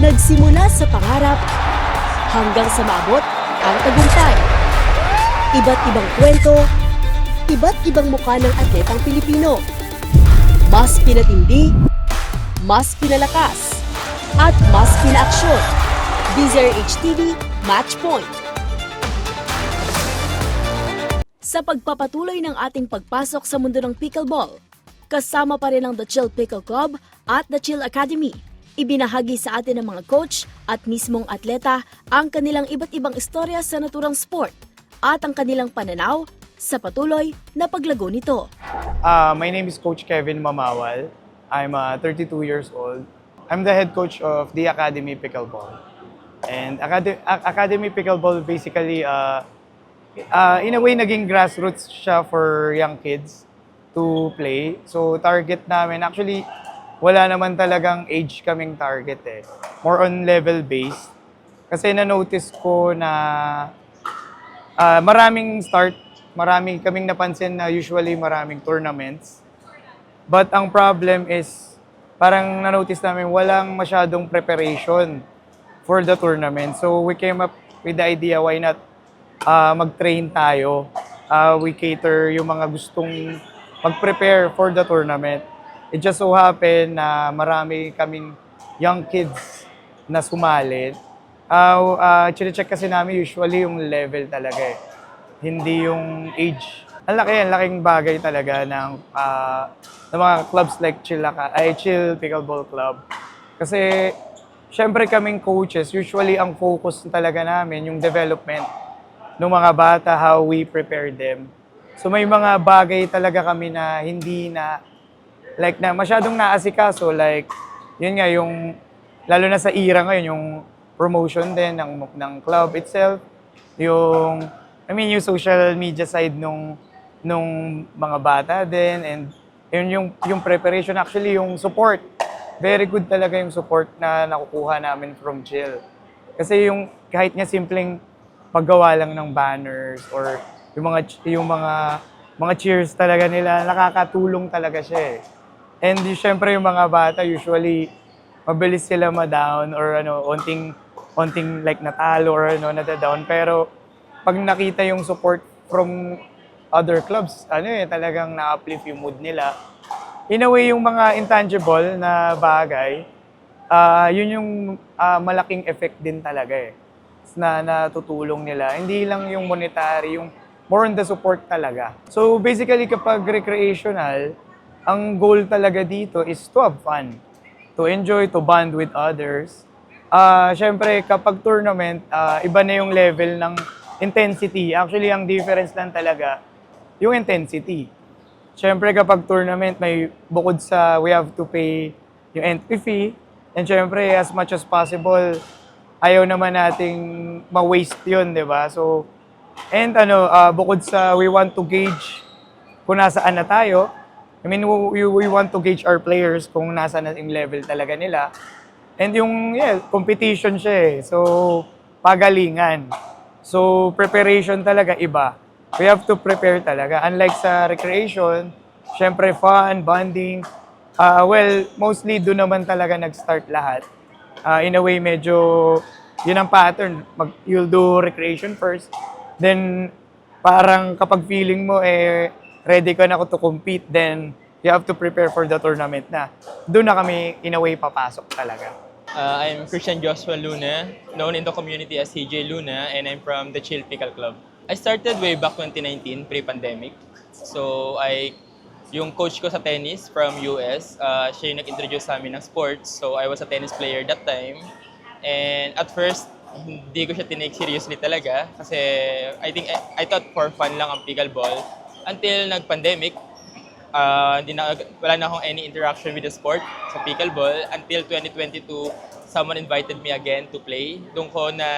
Nagsimula sa pangarap hanggang sa maabot ang tagumpay. Iba't ibang kwento, iba't ibang mukha ng atletang Pilipino. Mas pinatindi, mas pinalakas, at mas pinaaksyon. DZRH TV Match Point. Sa pagpapatuloy ng ating pagpasok sa mundo ng pickleball, kasama pa rin ang The Chill Pickle Club at The Chill Academy. Ibinahagi sa atin ng mga coach at mismong atleta ang kanilang iba't ibang istorya sa naturang sport at ang kanilang pananaw sa patuloy na paglago nito. My name is Coach Kevin Mamawal. I'm 32 years old. I'm the head coach of the Academy Pickleball. And Academy Pickleball basically, in a way, naging grassroots siya for young kids to play. So target namin, actually, wala naman talagang age kaming target eh. More on level-based. Kasi na-notice ko na marami kaming napansin na usually maraming tournaments. But ang problem is, parang na-notice namin walang masyadong preparation for the tournament. So we came up with the idea, why not mag-train tayo. We cater yung mga gustong mag-prepare for the tournament. It just so happened na marami kaming young kids na sumali. Chine-check kasi namin usually yung level talaga eh. Hindi yung age. Ang laking bagay talaga ng mga clubs like Chill Pickleball Club. Kasi syempre kaming coaches, usually ang focus talaga namin yung development ng mga bata, how we prepare them. So may mga bagay talaga kami na hindi na masyadong naasikaso, yun nga yung lalo na sa era ngayon yung promotion din ng club itself, yung social media side nung mga bata din, and yung preparation, actually yung support. Very good talaga yung support na nakukuha namin from Chill. Kasi yung kahit nga simpleng paggawa lang ng banners or yung mga cheers talaga nila, nakakatulong talaga siya eh. And syempre yung mga bata usually mabilis sila ma-down or onting natalo or nata-down, pero pag nakita yung support from other clubs, talagang na-uplift yung mood nila. In a way, yung mga intangible na bagay, yun yung malaking effect din talaga eh, na natutulong nila. Hindi lang yung monetary, yung more on the support talaga. So basically, kapag recreational, ang goal talaga dito is to have fun, to enjoy, to bond with others. Siyempre, kapag tournament, iba na yung level ng intensity. Actually, ang difference lang talaga, yung intensity. Siyempre, kapag tournament, bukod sa we have to pay yung entry fee, and siyempre, as much as possible, ayaw naman nating ma-waste yun, di ba? So, and bukod sa we want to gauge kung nasaan na tayo, we want to gauge our players kung nasaan na yung level talaga nila. And yung, competition siya eh. So, pagalingan. So, preparation talaga iba. We have to prepare talaga. Unlike sa recreation, syempre fun, bonding. Mostly doon naman talaga nag-start lahat. In a way, medyo yun ang pattern. You'll do recreation first. Then, parang kapag feeling mo, ready ka na to compete, then you have to prepare for the tournament na. Doon na kami, in a way, papasok talaga. I'm Christian Joshua Luna, known in the community as CJ Luna, and I'm from the Chill Pickle Club. I started way back 2019, pre-pandemic. So, yung coach ko sa tennis from US, siya yung nag-introduce sa amin ng sports. So, I was a tennis player that time. And at first, hindi ko siya tinake seriously talaga. Kasi I thought for fun lang ang pickleball. Until nag-pandemic, wala na akong any interaction with the sport sa pickleball. Until 2022, someone invited me again to play. Doon ko na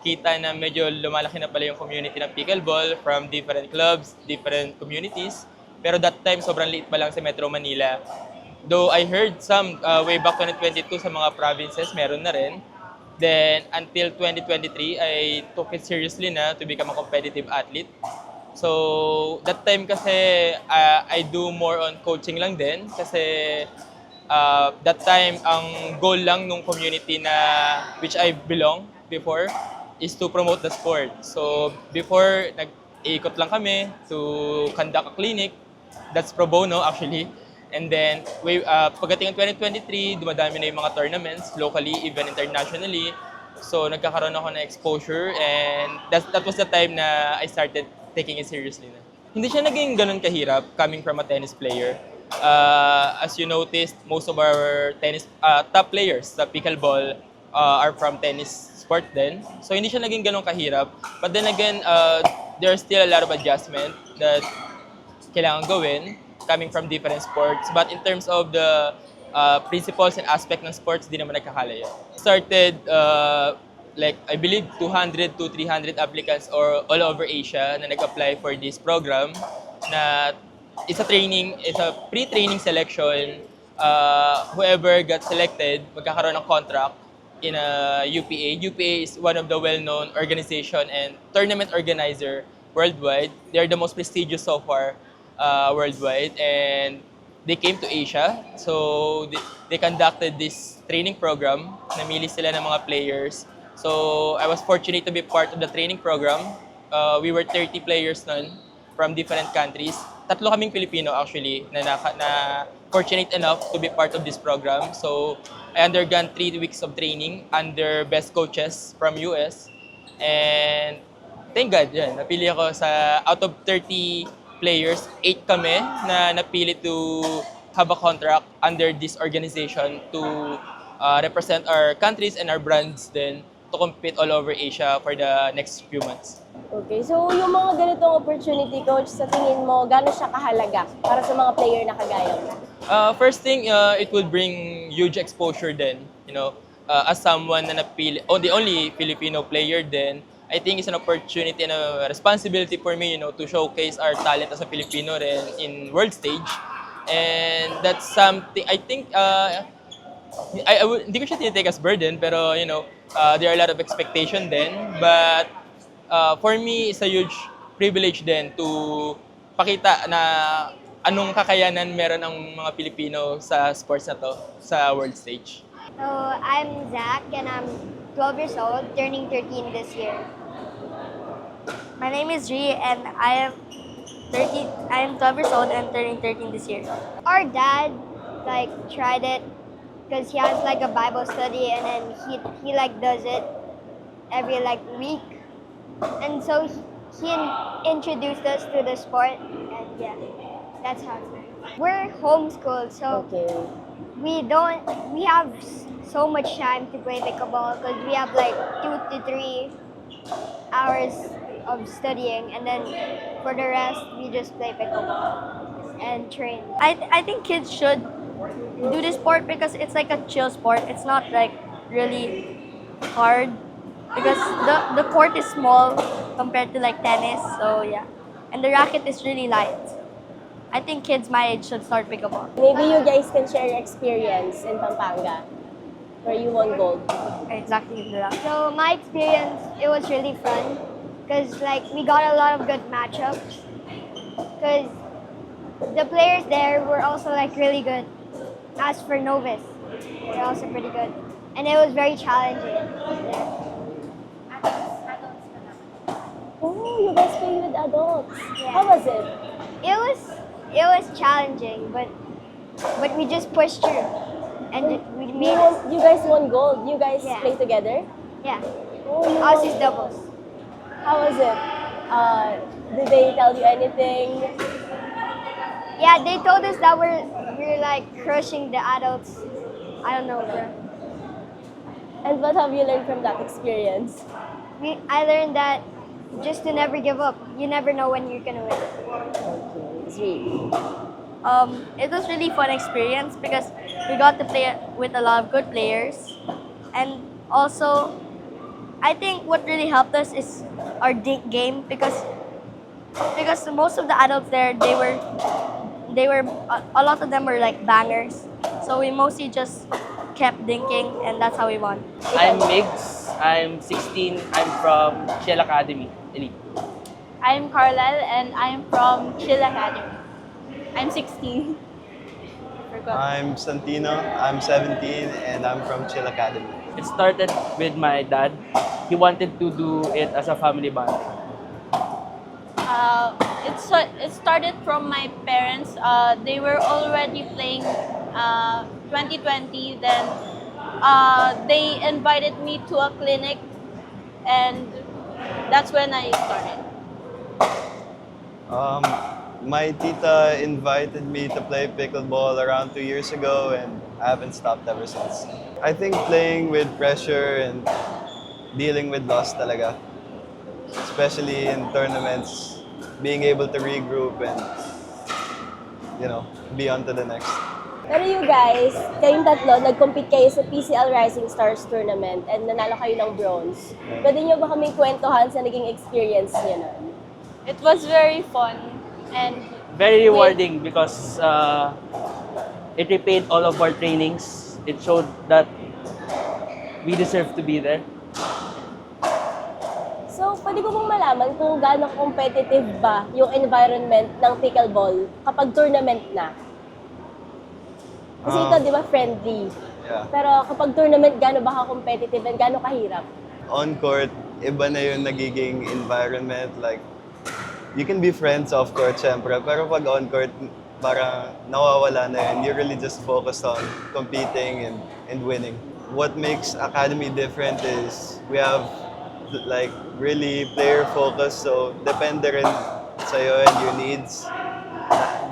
kita na medyo lumalaki na pala yung community ng pickleball from different clubs, different communities. Pero that time, sobrang liit pa lang sa Metro Manila. Though I heard some way back 2022 sa mga provinces, meron na rin. Then, until 2023, I took it seriously na to become a competitive athlete. So, that time kasi, I do more on coaching lang din. Kasi That time, ang goal lang nung community na which I belong before is to promote the sport. So before, nag-iikot lang kami to conduct a clinic. That's pro bono actually. And then, pagdating ng 2023, dumadami na yung mga tournaments, locally, even internationally. So, nagkakaroon ako ng exposure and that was the time na I started taking it seriously na. Hindi siya naging ganun kahirap coming from a tennis player. As you noticed, most of our tennis top players sa pickleball are from tennis sport din. So, hindi siya naging ganun kahirap. But then again, there are still a lot of adjustment that kailangan gawin coming from different sports. But in terms of the principles and aspect ng sports, di naman nagkakalaya. Started, like, I believe 200 to 300 applicants or all over Asia na nag-apply for this program na it's a pre-training selection. Whoever got selected, magkakaroon ng contract in a UPA. UPA is one of the well-known organization and tournament organizer worldwide. They're the most prestigious so far worldwide, and they came to Asia. So they conducted this training program. Namili sila ng mga players. So I was fortunate to be part of the training program. We were 30 players nun from different countries. Tatlo kaming Filipino actually na fortunate enough to be part of this program. So I undergone 3 weeks of training under best coaches from US. And thank God, yan, napili ako sa out of 30 players, 8 kami na napili to have a contract under this organization to represent our countries and our brands then to compete all over Asia for the next few months. Okay, so yung mga ganitong opportunity, Coach, sa tingin mo, gano'n siya kahalaga para sa mga player na kagaya mo? First thing, it will bring huge exposure then, you know, as someone na napili, the only Filipino player then, I think it's an opportunity and a responsibility for me, you know, to showcase our talent as a Filipino rin in world stage. And that's something, I think, hindi ko siya tinitake as burden, pero, you know, there are a lot of expectation then. But for me, it's a huge privilege then to pakita na anong kakayanan meron ang mga Pilipino sa sports na to, sa world stage. So, I'm Zach and I'm 12 years old, turning 13 this year. My name is Ree and I am 12 years old and turning 13 this year. Our dad like tried it because he has like a Bible study and then he like does it every like week. And so he introduced us to the sport and yeah, that's how it started. We're homeschooled, so Okay. we have so much time to play pickleball because we have like 2 to 3 hours of studying, and then for the rest we just play pickleball and train. I think kids should do this sport because it's like a chill sport. It's not like really hard because the court is small compared to like tennis, so yeah. And the racket is really light. I think kids my age should start pickleball. Maybe you guys can share your experience in Pampanga where you won gold. Exactly. So my experience, it was really fun because like we got a lot of good matchups because the players there were also like really good. As for novice, they're also pretty good, and it was very challenging. Oh, you guys play with adults. Yeah. How was it? It was challenging, but we just pushed through, and we made it. You guys won gold. You guys Yeah. play together? Yeah, Oh, you us won- is doubles. How was it? Did they tell you anything? Yeah, they told us that we're like crushing the adults. I don't know, bro. And what have you learned from that experience? I learned that just to never give up. You never know when you're gonna win. Okay, sweet. It was really fun experience because we got to play with a lot of good players, and also I think what really helped us is our dink game because most of the adults there they were a lot of them were like bangers, so we mostly just kept dinking and that's how we won. I'm Migs. I'm 16. I'm from Shell Academy, Elite. I'm Carlel and I'm from Chill Academy. I'm 16. forgot. I'm Santino. I'm 17 and I'm from Chill Academy. It started with my dad. He wanted to do it as a family band. It started from my parents. They were already playing 2020. Then they invited me to a clinic, and that's when I started. My tita invited me to play pickleball around 2 years ago and I haven't stopped ever since. I think playing with pressure and dealing with loss talaga, especially in tournaments, being able to regroup and, be on to the next. Pero you guys, kayong tatlo, nag-compete kayo sa PCL Rising Stars Tournament and nanalo kayo ng bronze. Pwede nyo ba kaming kwentuhan sa naging experience nyo nun? It was very fun and Very rewarding because it repaid all of our trainings. It showed that we deserve to be there. So, pwede ko pong malaman kung gaano competitive ba yung environment ng pickleball kapag tournament na? Kasi ito, di ba, friendly. Yeah. Pero kapag tournament, gaano ba ka-competitive and gaano kahirap? On court, iba na yung nagiging environment. Like, you can be friends off court, syempre. Pero pag on court, parang nawawala na yun. You're really just focused on competing and winning. What makes Academy different is we have like really player focus. So depende rin sa'yo and your needs.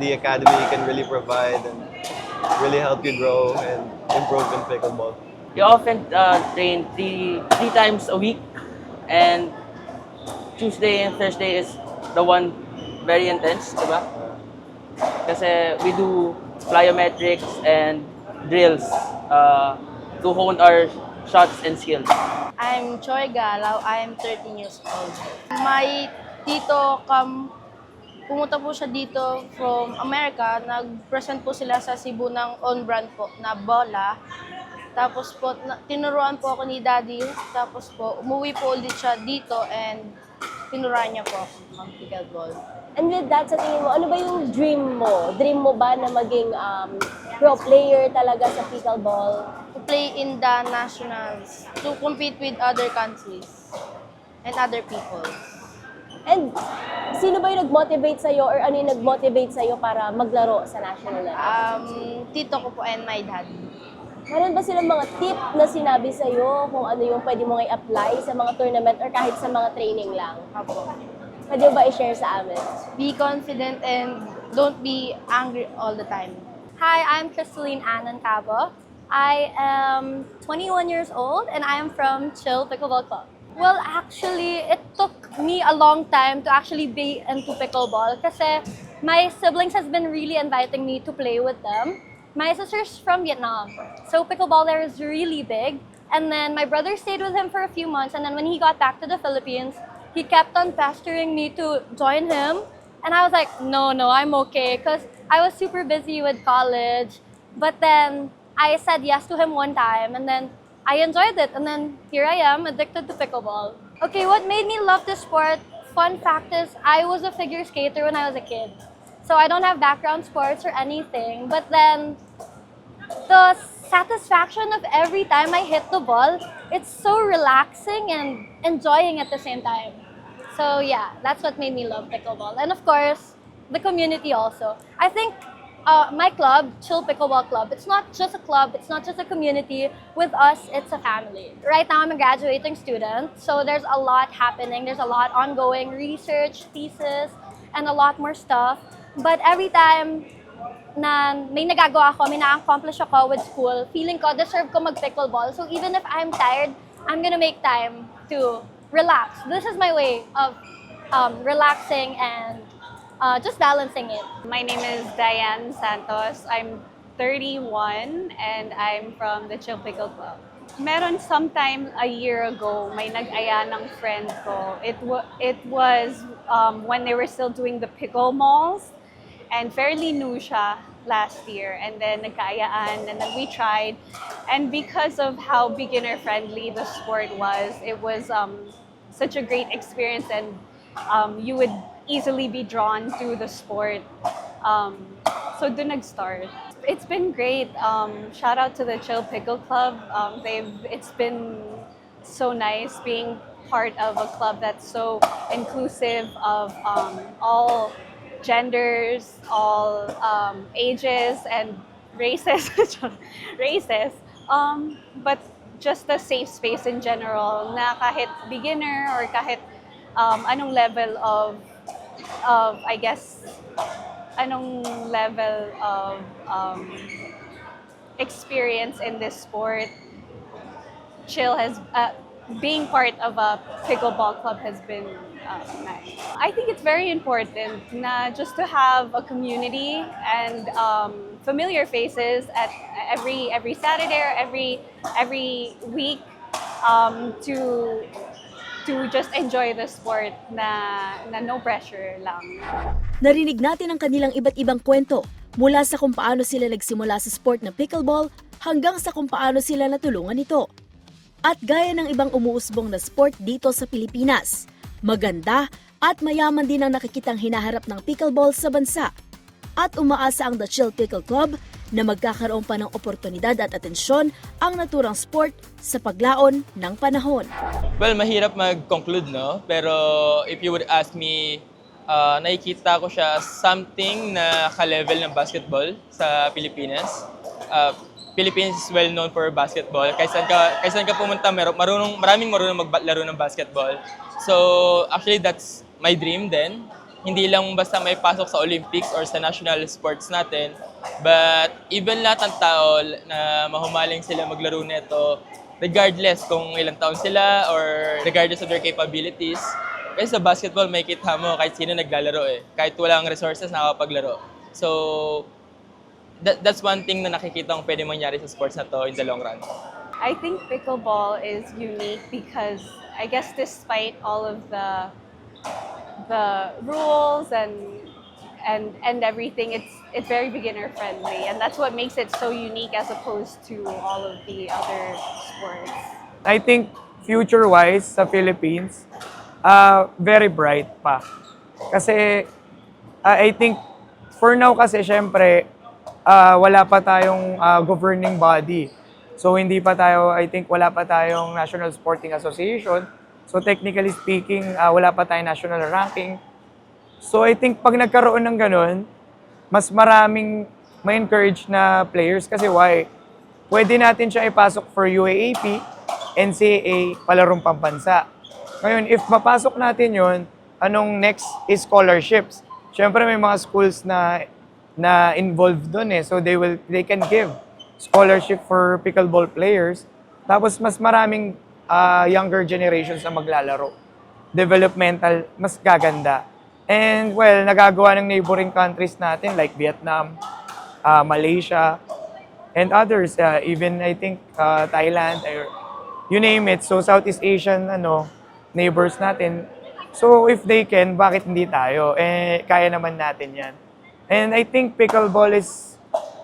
The Academy can really provide and really help you grow and improve in pickleball. We often train three times a week, and Tuesday and Thursday is the one very intense, diba? Kasi we do plyometrics and drills to hone our shots and skills. I'm Choi Galaw. I am 13 years old. My tito pumunta po siya dito from America. Nag-present po sila sa Cebu ng on-brand po na bola. Tapos po, tinuruan po ako ni Daddy. Tapos po, umuwi po ulit siya dito and tinuruan niya po ako mag-pickleball. And with that, sa tingin mo, ano ba yung dream mo? Dream mo ba na maging pro player talaga sa pickleball? To play in the nationals, to compete with other countries and other people. And sino ba yung nag-motivate sa'yo or ano yung nag-motivate sa'yo para maglaro sa national level? Tito ko po and my dad. Meron ba silang mga tip na sinabi sa'yo kung ano yung pwede mo i-apply sa mga tournament or kahit sa mga training lang? Apo. Pwede mo ba i-share sa amin? Be confident and don't be angry all the time. Hi, I'm Crystalline Annan Cabo. I am 21 years old and I am from Chill Pickleball Club. Well, actually, it took me a long time to actually be into pickleball kasi my siblings has been really inviting me to play with them. My sister's from Vietnam, so pickleball there is really big. And then my brother stayed with him for a few months, and then when he got back to the Philippines, he kept on pestering me to join him. And I was like, no, I'm okay, because I was super busy with college. But then I said yes to him one time, and then I enjoyed it. And then here I am, addicted to pickleball. Okay, what made me love this sport? Fun fact is, I was a figure skater when I was a kid. So I don't have background sports or anything. But then the satisfaction of every time I hit the ball, it's so relaxing and enjoying at the same time. So yeah, that's what made me love pickleball. And of course, the community also. I think my club, Chill Pickleball Club, it's not just a club, it's not just a community. With us, it's a family. Right now, I'm a graduating student, so there's a lot happening. There's a lot ongoing research, thesis, and a lot more stuff. But every time na may nagagawa ako, may na-accomplish ako with school, feeling ko, deserve ko mag-pickleball. So even if I'm tired, I'm gonna make time to relax. This is my way of relaxing and just balancing it. My name is Diane Santos. I'm 31 and I'm from the Chill Pickle Club. Meron sometime a year ago, may nag-aya ng friend ko. It was when they were still doing the pickle malls. And fairly new siya last year. And then nagkaayaan, and then we tried. And because of how beginner-friendly the sport was, it was such a great experience, and you would easily be drawn to the sport. So dun nag-start. It's been great. Shout out to the Chill Pickle Club. It's been so nice being part of a club that's so inclusive of all genders, all ages and races, but just a safe space in general na kahit beginner or kahit anong level of I guess anong level of experience in this sport, Chill has being part of a pickleball club has been nice. I think it's very important na just to have a community and familiar faces at every Saturday or every week to just enjoy the sport na no pressure lang. Narinig natin ang kanilang iba't ibang kwento mula sa kung paano sila nagsimula sa sport na pickleball hanggang sa kung paano sila natulungan ito. At gaya ng ibang umuusbong na sport dito sa Pilipinas, maganda at mayaman din ang nakikitang hinaharap ng pickleball sa bansa. At umaasa ang The Chill Pickle Club na magkakaroon pa ng oportunidad at atensyon ang naturang sport sa paglaon ng panahon. Well, mahirap mag-conclude, no? Pero if you would ask me, nakikita ko siya something na ka-level ng basketball sa Pilipinas. Philippines is well known for basketball. Kaysan ka pumunta, maraming marunong maglaro ng basketball. So, actually, that's my dream din. Hindi lang basta may pasok sa Olympics or sa national sports natin, but even lahat ng tao na mahumaling sila maglaro nito, regardless kung ilang taon sila or regardless of their capabilities. Kasi sa basketball, may kita mo kahit sino naglalaro eh. Kahit walang resources, nakakapaglaro. So, that's one thing na nakikita kong pwede mangyari sa sports na to in the long run. I think pickleball is unique because I guess despite all of the rules and everything, it's very beginner friendly, and that's what makes it so unique as opposed to all of the other sports. I think future-wise sa Philippines, very bright pa. Kasi I think for now kasi syempre wala pa tayong governing body. So hindi pa tayo, I think wala pa tayong National Sporting Association. So technically speaking, wala pa tayong national ranking. So I think pag nagkaroon ng ganun, mas maraming ma-encourage na players kasi why? Pwede natin siya ipasok for UAAP, NCAA, palarong pambansa. Ngayon, if mapasok natin yon, anong next is scholarships. Siyempre may mga schools na involved doon eh. So they can give scholarship for pickleball players. Tapos mas maraming younger generations na maglalaro. Developmental, mas gaganda. And well, nagagawa ng neighboring countries natin like Vietnam, Malaysia, and others. Even I think Thailand, or you name it. So Southeast Asian neighbors natin. So if they can, bakit hindi tayo? Eh, kaya naman natin yan. And I think pickleball is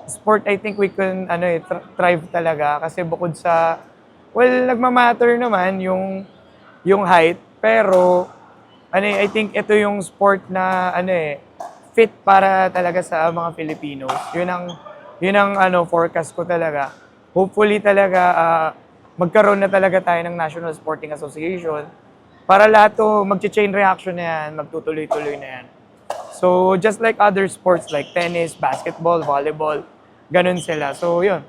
sport I think we can thrive talaga kasi bukod sa nagmamatter naman yung height, pero I think ito yung sport na fit para talaga sa mga Filipinos. Yun ang forecast ko talaga. Hopefully talaga magkaroon na talaga tayo ng National Sporting Association para lahat to magche-chain reaction na yan, magtutuloy-tuloy na yan. So just like other sports like tennis, basketball, volleyball, ganun sila. So yun.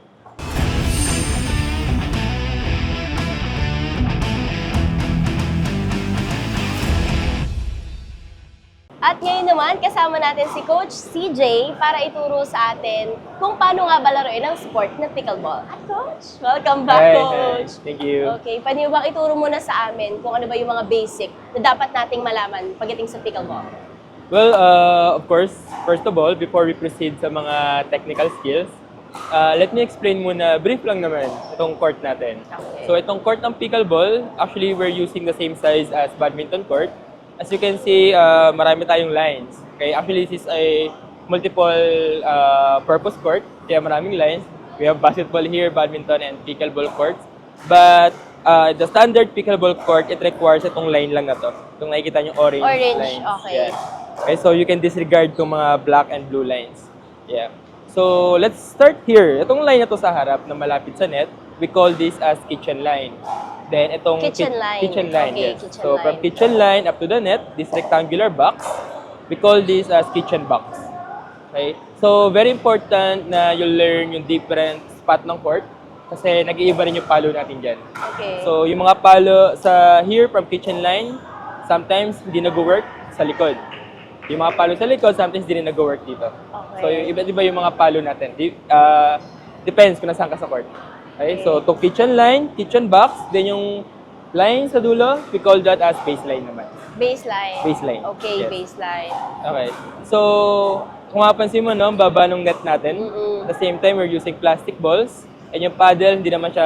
At ngayon naman, kasama natin si Coach CJ para ituro sa atin kung paano nga ba laruin ang sport na pickleball. At Coach, welcome back, Coach! Thank you. Okay, pwede mo bang ituro muna sa amin kung ano ba yung mga basic na dapat nating malaman pagdating sa pickleball? Well, of course, first of all, before we proceed sa mga technical skills, let me explain muna, brief lang naman, itong court natin. Okay. So itong court ng pickleball, actually we're using the same size as badminton court. As you can see, marami tayong lines. Okay, actually this is a multiple purpose court, kaya maraming lines. We have basketball here, badminton, and pickleball courts. But the standard pickleball court, it requires itong line lang na to. Itong nakikita nyo orange lines. Okay. Yeah. Okay, so you can disregard itong mga black and blue lines. Yeah. So, let's start here. Itong line na to sa harap na malapit sa net, we call this as kitchen line. Then, itong Kitchen line. Kitchen line, Okay, yes. kitchen So, from line. kitchen line up to the net, this rectangular box, we call this as kitchen box. Okay? So, very important na you learn yung different spot ng court kasi nag-iiba rin yung palo natin dyan. Okay. So, yung mga palo sa here from kitchen line, sometimes hindi nag-work sa likod. Yung mga palo sa likod, sometimes hindi rin nag-work dito. Okay. So, yung iba-iba yung mga palo natin. Depends kung nasaan ka sa court. Okay? So, to kitchen line, kitchen box, then yung line sa dulo, we call that as baseline naman. Baseline. Baseline. Okay, Yes. baseline. Okay. So, kung mapansin mo, no, ang baba ng net natin. Mm-mm. At the same time, we're using plastic balls. And yung paddle, hindi naman siya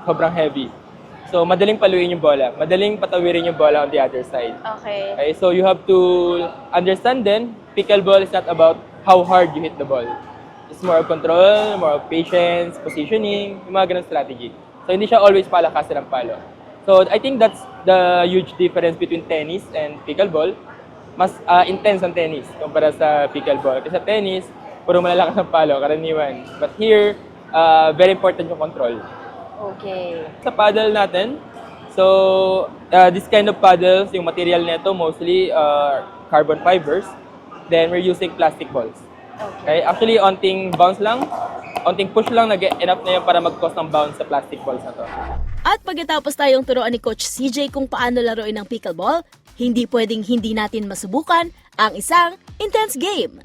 sobrang heavy. So, madaling paluin yung bola. Madaling patawirin yung bola on the other side. Okay. Okay, so you have to understand then, pickleball is not about how hard you hit the ball. It's more of control, more of patience, positioning, yung mga ganun strategy. So, hindi siya always palakasan ng palo. So, I think that's the huge difference between tennis and pickleball. Mas intense ang tennis kumpara sa pickleball. Kasi sa tennis, puro malalakas ang palo, karaniwan. But here, very important yung control. Okay. Sa paddle natin, so this kind of paddles, yung material nito mostly carbon fibers. Then we're using plastic balls. Okay. Actually, onting bounce lang, onting push lang, enough na yun para mag-cause ng bounce sa plastic balls na to. At pagkatapos tayong turuan ni Coach CJ kung paano laruin ang pickleball, hindi pwedeng hindi natin masubukan ang isang intense game.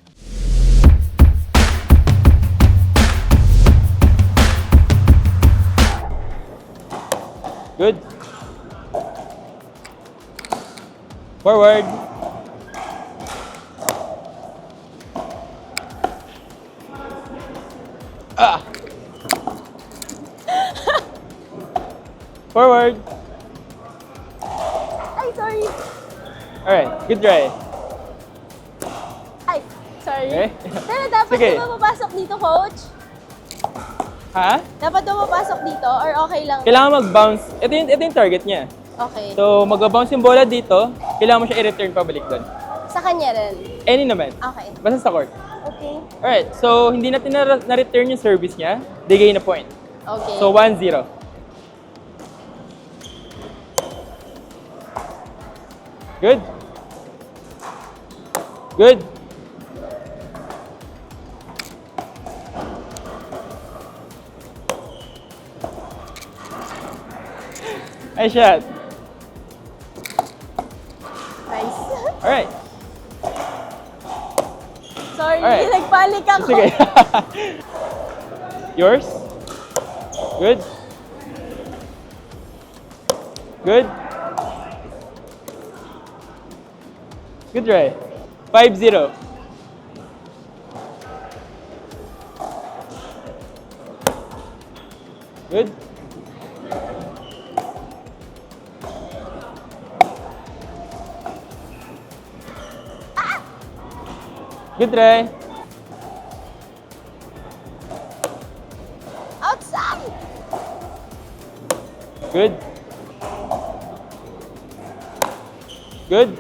Good. Forward. Ah. Forward. Ay, sorry. Alright, good try. Ay, sorry. Okay. Pero dapat Sige. di ba papasok dito, coach? Ha? Dapat ba papasok dito or okay lang? Kailangan mag-bounce. Ito yung target niya. Okay. So, mag-bounce yung bola dito, kailangan mo siya i-return pabalik doon. Sa kanya rin. Any naman. Okay. Basta sa court. Okay. Alright, so hindi natin na-return yung service niya, they gain a point. Okay. So, 1-0. Good. Good. Nice shot. Nice. Alright. Sorry, Alright. nagpalik ako. Sige. Yours? Good. Good. Good try. 5-0. Good. Good try. Outside! Good. Good.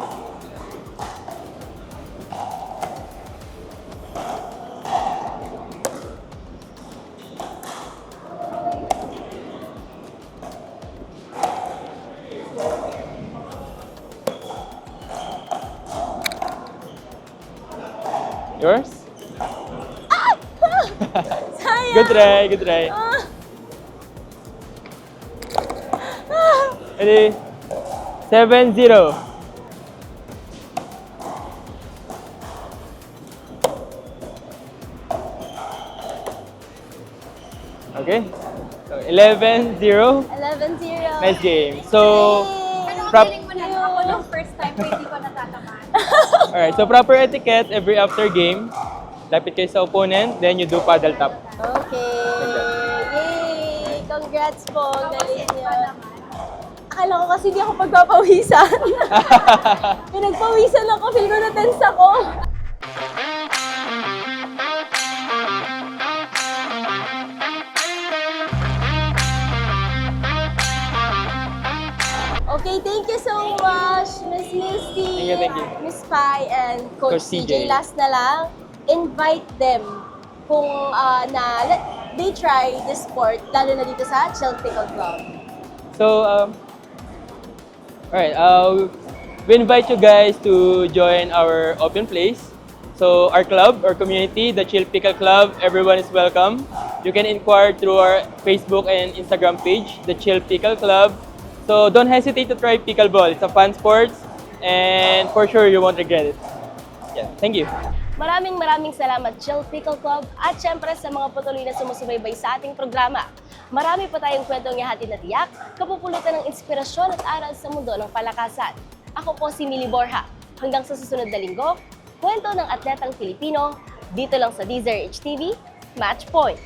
Yours? Sayang! Good try, good try. Ready? 7-0. Okay. So 11-0. 11-0. Nice game. So, Thank mo na ako yung first time ko hindi ko natatamaan. alright. So proper etiquette every after game. Lapit kayo sa opponent, then you do paddle tap. Okay. Yay! Congrats po. Ang galing niyo. Akala ko kasi di ako pagpapawisan. Pinagpawisan ako. Feel ko na tense ako. Okay, thank you so much, Miss Misty, Thank you. Miss Pai, and Coach Coach CJ. CJ. Last na lang, invite them kung they try this sport, lalo na dito sa Chill Pickle Club? So, alright, we invite you guys to join our open place. So, our club, our community, the Chill Pickle Club, everyone is welcome. You can inquire through our Facebook and Instagram page, the Chill Pickle Club. So, don't hesitate to try pickleball. It's a fun sport, and for sure, you won't regret it. Yeah, thank you. Maraming salamat Chill Pickle Club at syempre sa mga patuloy na sumusubaybay sa ating programa. Marami pa tayong kwentong ihatid na tiyak, kapupulutan ng inspirasyon at aral sa mundo ng palakasan. Ako po si Millie Borja. Hanggang sa susunod na linggo, kwento ng atletang Pilipino, dito lang sa DZRH TV, Match Point.